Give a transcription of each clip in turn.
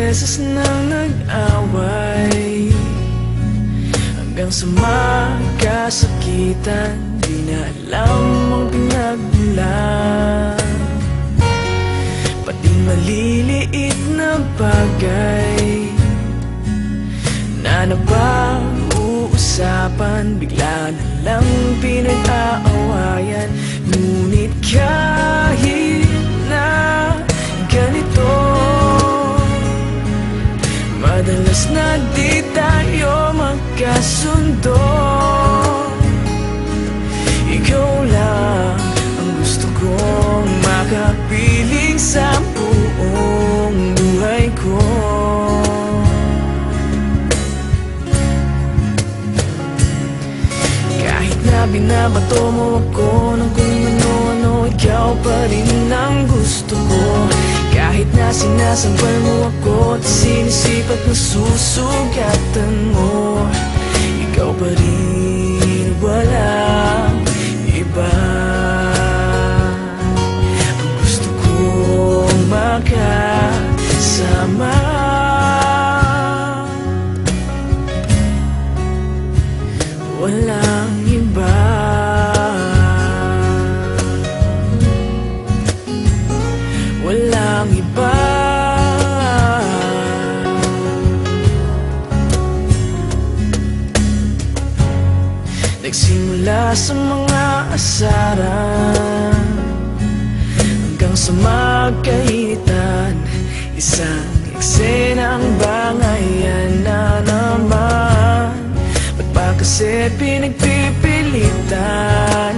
beses nang nag-away, hanggang sa magkasakitan, di na alam ang pinagmulan. Pati maliliit na bagay na napag-uusapan, bigla na lang pinag-aawayan. Ngunit kahit na ganito, madalas na di tayo magkasundo. Ikaw lang ang gusto kong makapiling sa buong buhay ko. Kahit na binabato mo ako ng kung ano-ano, ikaw pa rin ang gusto ko. Kahit na sinasampal mo ako at sinisipat na susugatan mo, ikaw pa rin, walang iba. Ang gusto kong makasama, walang iba. Walang iba. Nagsimula sa mga asaran hanggang sa magkainitan, isang eksenang bangayan na naman. Ba't ba kasi pinagpipilitan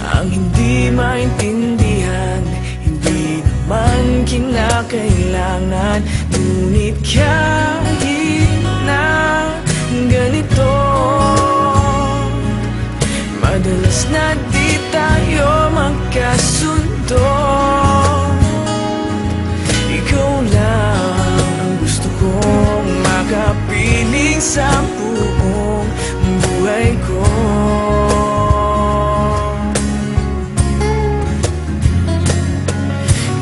ang hindi maintindihan? Hindi naman kinakailangan. Ngunit kahit na ganito, madalas na di tayo magkasundo. Ikaw lang ang gusto kong makapiling sa buong buhay ko.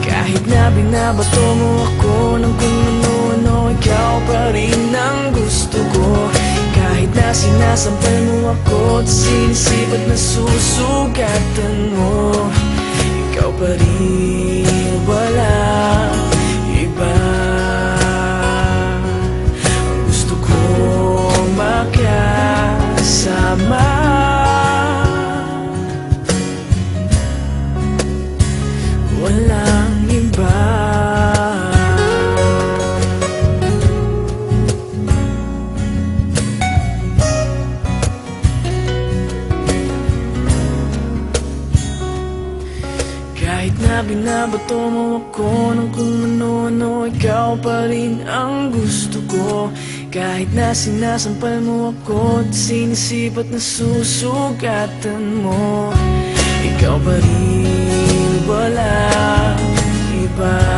Kahit na binabato mo ako ng kung ano-ano, ikaw pa rin ang gusto ko. Kahit na sinasampal mo ako at sinisipat na susugatan mo, ikaw pa rin, walang iba. Ang gusto kong makasama, walang iba. Kahit na binabato mo ako ng kung ano-ano, ikaw pa rin ang gusto ko. Kahit na sinasampal mo ako at sinisipat na susugatan mo, ikaw pa rin, walang iba.